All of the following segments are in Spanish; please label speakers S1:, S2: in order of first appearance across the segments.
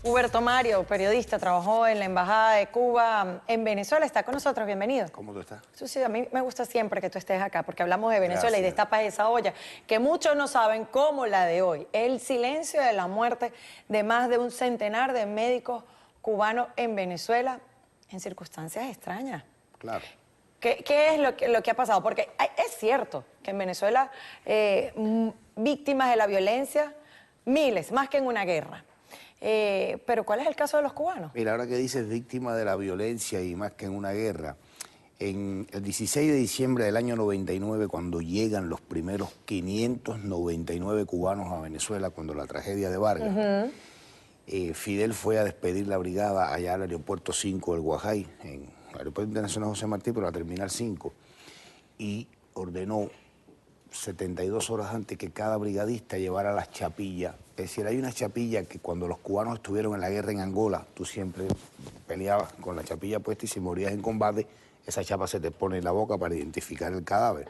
S1: Huberto Mario, periodista, trabajó en la Embajada de Cuba en Venezuela, está con nosotros, bienvenido.
S2: ¿Cómo tú estás?
S1: Sí, a mí me gusta siempre que tú estés acá, porque hablamos de Venezuela y
S2: Gracias.
S1: destapas esa olla, que muchos no saben cómo la de hoy, el silencio de la muerte de más de un centenar de médicos cubanos en Venezuela, en circunstancias extrañas.
S2: Claro.
S1: ¿Qué es lo que ha pasado? Porque es cierto que en Venezuela víctimas de la violencia, miles, más que en una guerra. Pero ¿cuál es el caso de los cubanos?
S2: Mira, ahora que dices víctima de la violencia y más que en una guerra, en el 16 de diciembre del año 99, cuando llegan los primeros 599 cubanos a Venezuela, cuando la tragedia de Vargas, Fidel fue a despedir la brigada allá al aeropuerto 5 del Guajay, en el aeropuerto internacional José Martí, pero la terminal 5, y ordenó 72 horas antes que cada brigadista llevara las chapillas. Es decir, hay una chapilla que cuando los cubanos estuvieron en la guerra en Angola, tú siempre peleabas con la chapilla puesta y si morías en combate, esa chapa se te pone en la boca para identificar el cadáver.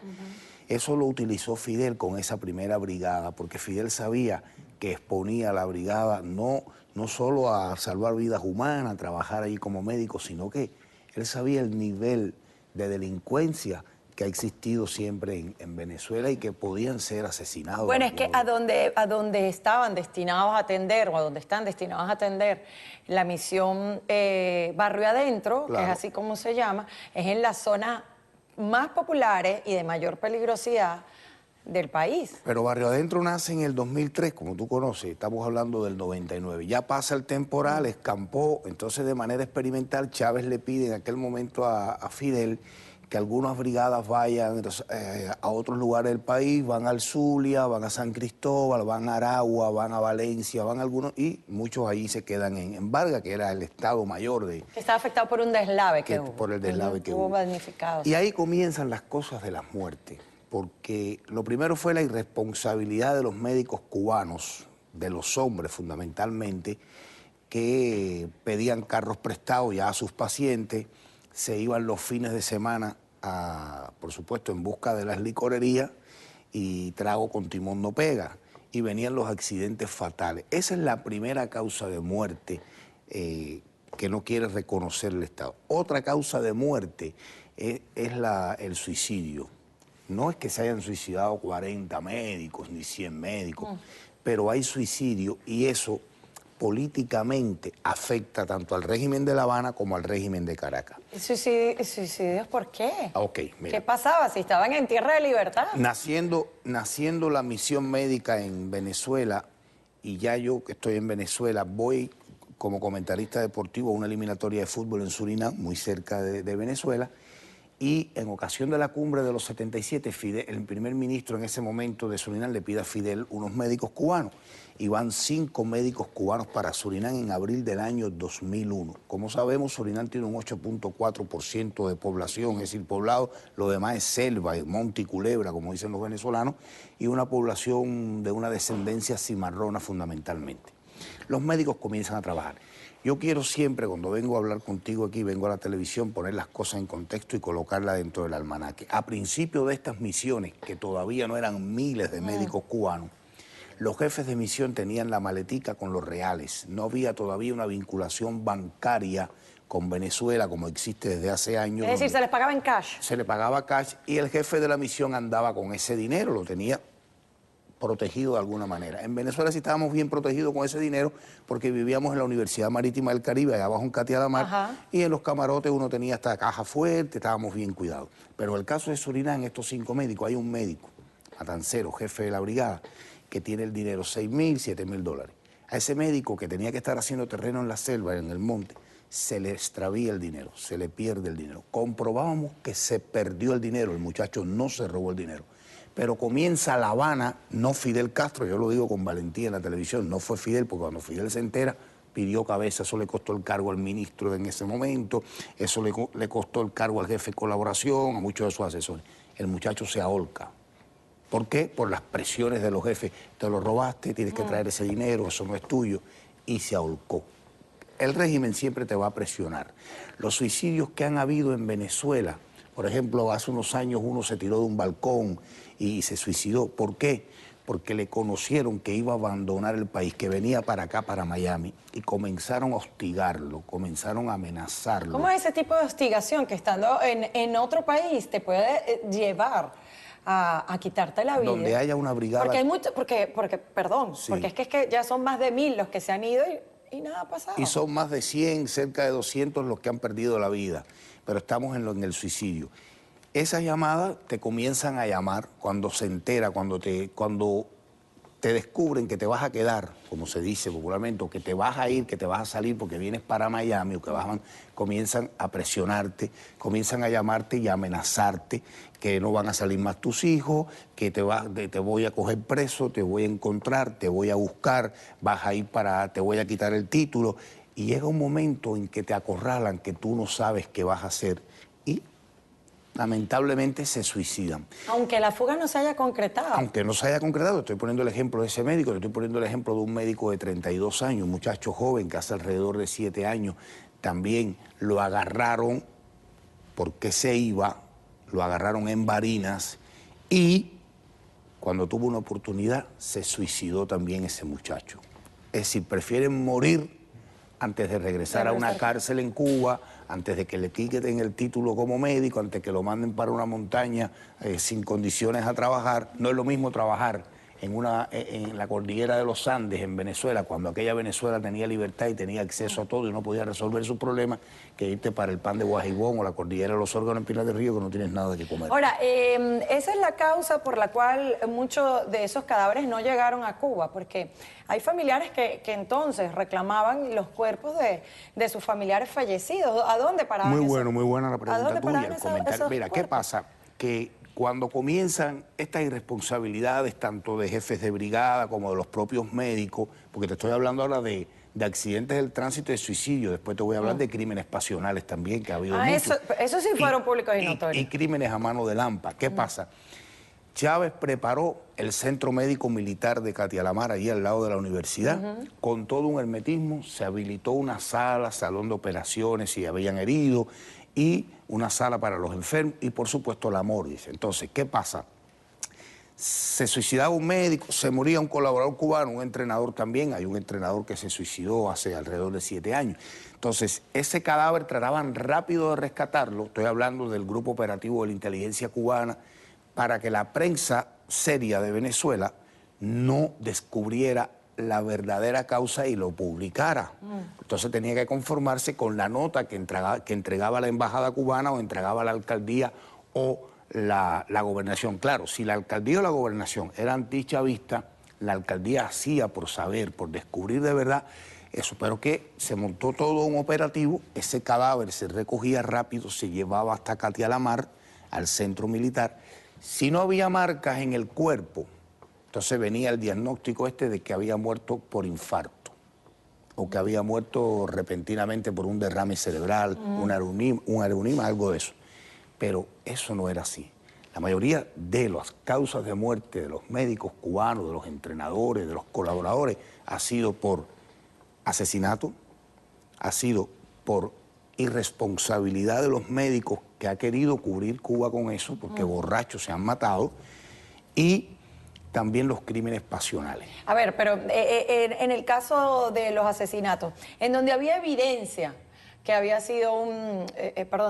S2: Eso lo utilizó Fidel con esa primera brigada, porque Fidel sabía que exponía a la brigada no solo a salvar vidas humanas, a trabajar allí como médico, sino que él sabía el nivel de delincuencia que ha existido siempre en Venezuela y que podían ser asesinados.
S1: Bueno, es que a donde estaban destinados a atender, o a donde están destinados a atender la misión Barrio Adentro,
S2: Claro.
S1: que es así como se llama, es en las zonas más populares y de mayor peligrosidad del país.
S2: Pero Barrio Adentro nace en el 2003, como tú conoces, estamos hablando del 99. Ya pasa el temporal, escampó, entonces de manera experimental Chávez le pide en aquel momento a Fidel que algunas brigadas vayan a otros lugares del país, van al Zulia, van a San Cristóbal, van a Aragua, van a Valencia, van algunos, y muchos allí se quedan en Vargas, que era el estado mayor de...
S1: Que estaba afectado por un deslave que hubo.
S2: Por el deslave que
S1: hubo.
S2: hubo.
S1: Damnificados.
S2: Y ahí comienzan las cosas de las muertes, porque lo primero fue la irresponsabilidad de los médicos cubanos, de los hombres fundamentalmente, que pedían carros prestados ya a sus pacientes, se iban los fines de semana, por supuesto, en busca de las licorerías y trago con timón no pega. Y venían los accidentes fatales. Esa es la primera causa de muerte que no quiere reconocer el Estado. Otra causa de muerte es el suicidio. No es que se hayan suicidado 40 médicos ni 100 médicos, pero hay suicidio y eso políticamente afecta tanto al régimen de La Habana como al régimen de Caracas.
S1: ¿Suicidios por qué?
S2: Ok, mira.
S1: ¿Qué pasaba si estaban en tierra de libertad?
S2: Naciendo la misión médica en Venezuela, y ya yo que estoy en Venezuela, voy como comentarista deportivo a una eliminatoria de fútbol en Surinam, muy cerca de Venezuela, y en ocasión de la cumbre de los 77, Fidel, el primer ministro en ese momento de Surinam le pide a Fidel unos médicos cubanos, y van 5 médicos cubanos para Surinam en abril del año 2001. Como sabemos, Surinam tiene un 8.4% de población, es decir, poblado, lo demás es selva, monte y culebra, como dicen los venezolanos, y una población de una descendencia cimarrona fundamentalmente. Los médicos comienzan a trabajar. Yo quiero siempre, cuando vengo a hablar contigo aquí, vengo a la televisión, poner las cosas en contexto y colocarlas dentro del almanaque. A principio de estas misiones, que todavía no eran miles de médicos cubanos, los jefes de misión tenían la maletica con los reales. No había todavía una vinculación bancaria con Venezuela como existe desde hace años.
S1: Es decir, se les pagaba en cash.
S2: Se le pagaba cash y el jefe de la misión andaba con ese dinero, lo tenía protegido de alguna manera. En Venezuela sí estábamos bien protegidos con ese dinero porque vivíamos en la Universidad Marítima del Caribe, allá abajo en Catia de Mar, y en los camarotes uno tenía hasta caja fuerte, estábamos bien cuidados. Pero en el caso de Surinam, en estos 5 médicos, hay un médico, matancero, jefe de la brigada, que tiene el dinero, $6.000, $7.000. A ese médico que tenía que estar haciendo terreno en la selva, en el monte, se le extravía el dinero, se le pierde el dinero. Comprobábamos que se perdió el dinero, el muchacho no se robó el dinero. Pero comienza La Habana, no Fidel Castro, yo lo digo con valentía en la televisión, no fue Fidel, porque cuando Fidel se entera, pidió cabeza, eso le costó el cargo al ministro en ese momento, eso le costó el cargo al jefe de colaboración, a muchos de sus asesores. El muchacho se ahorca. ¿Por qué? Por las presiones de los jefes. Te lo robaste, tienes que traer ese dinero, eso no es tuyo. Y se ahorcó. El régimen siempre te va a presionar. Los suicidios que han habido en Venezuela, por ejemplo, hace unos años uno se tiró de un balcón y se suicidó. ¿Por qué? porque le conocieron que iba a abandonar el país, que venía para acá, para Miami, y comenzaron a hostigarlo, comenzaron a amenazarlo.
S1: ¿Cómo es ese tipo de hostigación que estando en otro país te puede llevar a quitarte la vida?
S2: Donde haya una brigada...
S1: Porque hay mucho, perdón,
S2: Sí.
S1: porque es que ya son más de 1000 los que se han ido y nada ha pasado.
S2: Y son más de 100, cerca de 200 los que han perdido la vida, pero estamos en el suicidio. Esas llamadas te comienzan a llamar cuando se entera, cuando te descubren que te vas a quedar, como se dice popularmente, o que te vas a ir, que te vas a salir porque vienes para Miami, o que comienzan a presionarte, comienzan a llamarte y a amenazarte, que no van a salir más tus hijos, que te voy a coger preso, te voy a encontrar, te voy a buscar, vas a ir te voy a quitar el título. Y llega un momento en que te acorralan, que tú no sabes qué vas a hacer y lamentablemente se suicidan.
S1: Aunque la fuga no se haya concretado.
S2: Aunque no se haya concretado, estoy poniendo el ejemplo de ese médico, estoy poniendo el ejemplo de un médico de 32 años, un muchacho joven que hace alrededor de 7 años, también lo agarraron porque se iba, lo agarraron en Barinas y cuando tuvo una oportunidad se suicidó también ese muchacho. Es decir, prefieren morir antes de regresar a una cárcel en Cuba, antes de que le quiten el título como médico, antes de que lo manden para una montaña sin condiciones a trabajar. No es lo mismo trabajar en la cordillera de los Andes, en Venezuela, cuando aquella Venezuela tenía libertad y tenía acceso a todo y no podía resolver sus problemas, que irte para el Pan de Guajibón o la cordillera de los Órganos en Pinar del Río, que no tienes nada que comer.
S1: Ahora, esa es la causa por la cual muchos de esos cadáveres no llegaron a Cuba, porque hay familiares que entonces reclamaban los cuerpos de sus familiares fallecidos. ¿A dónde paraban
S2: Muy
S1: esos?
S2: buena la
S1: ¿A
S2: pregunta
S1: dónde
S2: tuya,
S1: paraban
S2: el comentario.
S1: esos
S2: Mira, ¿qué
S1: cuerpos?
S2: pasa? Que cuando comienzan estas irresponsabilidades, tanto de jefes de brigada como de los propios médicos, porque te estoy hablando ahora de accidentes del tránsito y de suicidio, después te voy a hablar de crímenes pasionales también, que ha habido muchos.
S1: Eso sí fueron públicos y notorios.
S2: Y crímenes a mano de Lampa. ¿Qué pasa? Chávez preparó el Centro Médico Militar de Catialamar, allí al lado de la universidad, con todo un hermetismo, se habilitó una sala, salón de operaciones si habían herido, y una sala para los enfermos, y por supuesto la morgue. Entonces, ¿qué pasa? Se suicidaba un médico, se moría un colaborador cubano, un entrenador también, hay un entrenador que se suicidó hace alrededor de 7 años. Entonces, ese cadáver trataban rápido de rescatarlo, estoy hablando del grupo operativo de la inteligencia cubana, para que la prensa seria de Venezuela no descubriera la verdadera causa y lo publicara. Entonces tenía que conformarse con la nota que entregaba la embajada cubana o entregaba la alcaldía o la gobernación. Claro, si la alcaldía o la gobernación era antichavista, la alcaldía hacía por saber, por descubrir de verdad eso, pero que se montó todo un operativo, ese cadáver se recogía rápido, se llevaba hasta Catialamar, al centro militar. Si no había marcas en el cuerpo, entonces venía el diagnóstico de que había muerto por infarto o que había muerto repentinamente por un derrame cerebral, un aneurisma, algo de eso. Pero eso no era así. La mayoría de las causas de muerte de los médicos cubanos, de los entrenadores, de los colaboradores, ha sido por asesinato, ha sido por irresponsabilidad de los médicos que ha querido cubrir Cuba con eso, porque borrachos se han matado, y también los crímenes pasionales.
S1: A ver, pero en el caso de los asesinatos, en donde había evidencia que había sido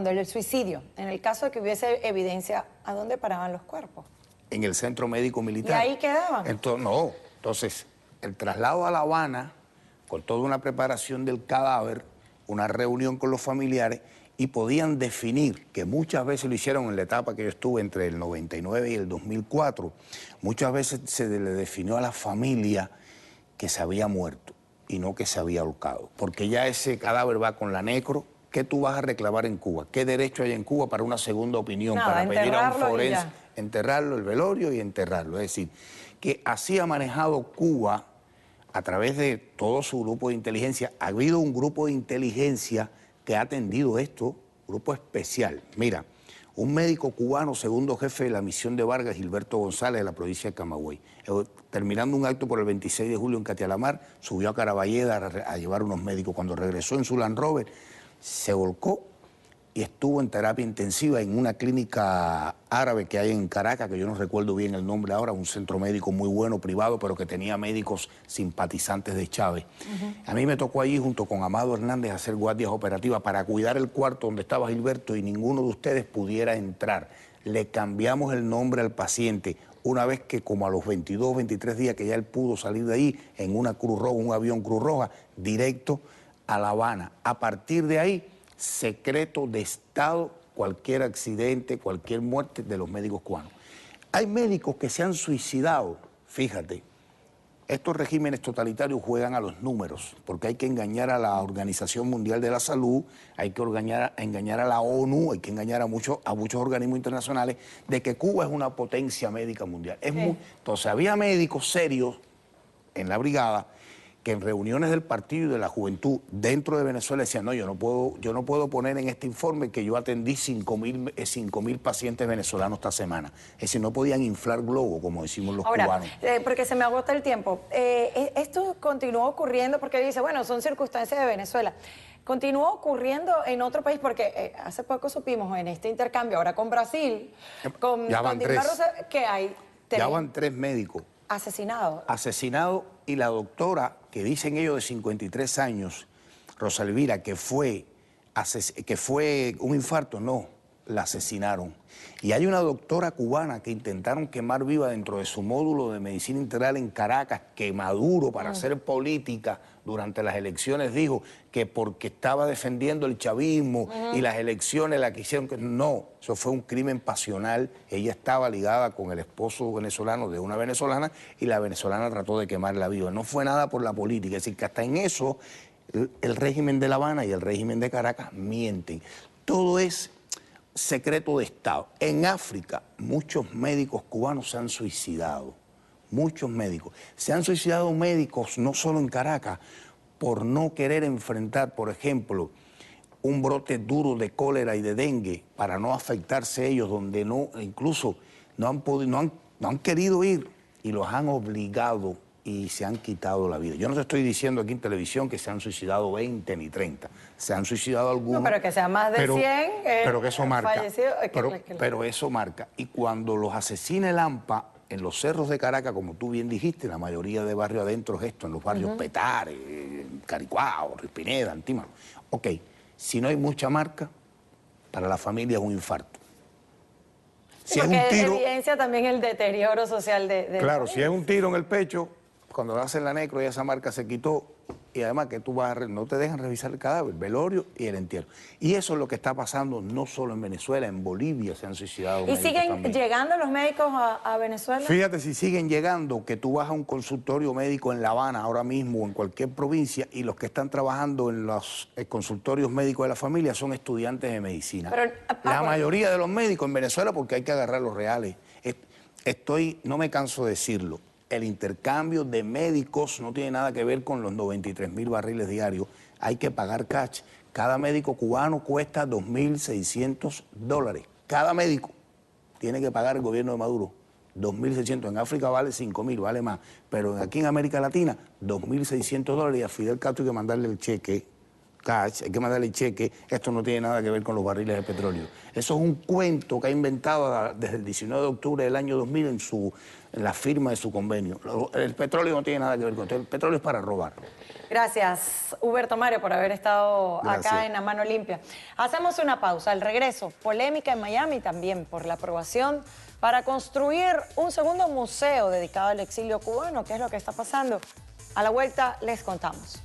S1: del suicidio, en el caso de que hubiese evidencia, ¿a dónde paraban los cuerpos?
S2: En el Centro Médico Militar.
S1: ¿Y ahí quedaban?
S2: Entonces, el traslado a La Habana, con toda una preparación del cadáver, una reunión con los familiares, y podían definir, que muchas veces lo hicieron en la etapa que yo estuve entre el 99 y el 2004, muchas veces se le definió a la familia que se había muerto y no que se había ahorcado, porque ya ese cadáver va con la necro. ¿Qué tú vas a reclamar en Cuba? ¿Qué derecho hay en Cuba para una segunda opinión?
S1: Nada,
S2: para pedir a un
S1: enterrarlo y
S2: forense,
S1: ya.
S2: enterrarlo, el velorio y enterrarlo. Es decir, que así ha manejado Cuba a través de todo su grupo de inteligencia. Ha habido un grupo de inteligencia que ha atendido esto, grupo especial. Mira, un médico cubano, segundo jefe de la misión de Vargas, Gilberto González, de la provincia de Camagüey, terminando un acto por el 26 de julio en Catialamar, subió a Caraballeda a llevar unos médicos. Cuando regresó en su Land Rover, se volcó y estuvo en terapia intensiva en una clínica árabe que hay en Caracas, que yo no recuerdo bien el nombre ahora, un centro médico muy bueno, privado, pero que tenía médicos simpatizantes de Chávez. A mí me tocó allí junto con Amado Hernández hacer guardias operativas para cuidar el cuarto donde estaba Gilberto y ninguno de ustedes pudiera entrar. Le cambiamos el nombre al paciente una vez que como a los 22, 23 días que ya él pudo salir de ahí en una Cruz Roja, un avión Cruz Roja, directo a La Habana. A partir de ahí, secreto de Estado, cualquier accidente, cualquier muerte de los médicos cubanos. Hay médicos que se han suicidado, fíjate. Estos regímenes totalitarios juegan a los números, porque hay que engañar a la Organización Mundial de la Salud, hay que engañar a la ONU, hay que engañar a muchos organismos internacionales de que Cuba es una potencia médica mundial. Entonces había médicos serios en la brigada que en reuniones del partido y de la juventud dentro de Venezuela decían, no, yo no puedo poner en este informe que yo atendí 5.000 pacientes venezolanos esta semana. Es decir, no podían inflar globo, como decimos los cubanos.
S1: Porque se me agota el tiempo. Esto continuó ocurriendo porque dice, bueno, son circunstancias de Venezuela. Continúa ocurriendo en otro país porque hace poco supimos en este intercambio, ahora con Brasil, con Dilma Rousseff, que hay...
S2: Ya van 3 médicos.
S1: Asesinados,
S2: y la doctora, que dicen ellos de 53 años, Rosa Elvira, que fue un infarto, no, la asesinaron. Y hay una doctora cubana que intentaron quemar viva dentro de su módulo de medicina integral en Caracas, que Maduro, para hacer política durante las elecciones, dijo que porque estaba defendiendo el chavismo y las elecciones la quisieron... No, eso fue un crimen pasional. Ella estaba ligada con el esposo venezolano de una venezolana y la venezolana trató de quemarla viva. No fue nada por la política, es decir, que hasta en eso el régimen de La Habana y el régimen de Caracas mienten. Todo es secreto de Estado. En África, muchos médicos cubanos se han suicidado. Muchos médicos. Se han suicidado médicos no solo en Caracas por no querer enfrentar, por ejemplo, un brote duro de cólera y de dengue para no afectarse ellos, donde incluso no han querido ir y los han obligado y se han quitado la vida. Yo no te estoy diciendo aquí en televisión que se han suicidado 20 ni 30. Se han suicidado algunos.
S1: No, pero que sea más de 100
S2: pero que eso marca.
S1: Fallecidos.
S2: Pero eso marca. Y cuando los asesina el AMPA en los cerros de Caracas, como tú bien dijiste, la mayoría de barrios adentro es esto, en los barrios Petare, Caricuao, Rispineda, Antímano. Ok, si no hay mucha marca, para la familia es un infarto.
S1: Si es un tiro, evidencia también el deterioro social
S2: Claro, si es un tiro en el pecho, cuando le hacen la necro y esa marca se quitó, y además que tú no te dejan revisar el cadáver, el velorio y el entierro. Y eso es lo que está pasando no solo en Venezuela, en Bolivia se han suicidado médicos
S1: también. ¿Y siguen
S2: también
S1: llegando los médicos a Venezuela?
S2: Fíjate si siguen llegando, que tú vas a un consultorio médico en La Habana ahora mismo o en cualquier provincia y los que están trabajando en los consultorios médicos de la familia son estudiantes de medicina.
S1: Pero,
S2: la mayoría de los médicos en Venezuela, porque hay que agarrar los reales. No me canso de decirlo. El intercambio de médicos no tiene nada que ver con los 93.000 barriles diarios. Hay que pagar cash. Cada médico cubano cuesta $2.600. Cada médico tiene que pagar el gobierno de Maduro. 2.600. En África vale 5.000, vale más. Pero aquí en América Latina, $2.600 y a Fidel Castro hay que mandarle el cheque. Cash, hay que mandarle el cheque, esto no tiene nada que ver con los barriles de petróleo. Eso es un cuento que ha inventado desde el 19 de octubre del año 2000 en la firma de su convenio. El petróleo no tiene nada que ver con esto, el petróleo es para robar.
S1: Gracias, Huberto Mario, por haber estado acá en A Mano Limpia. Hacemos una pausa, al regreso, polémica en Miami también por la aprobación para construir un segundo museo dedicado al exilio cubano. ¿Qué es lo que está pasando? A la vuelta les contamos.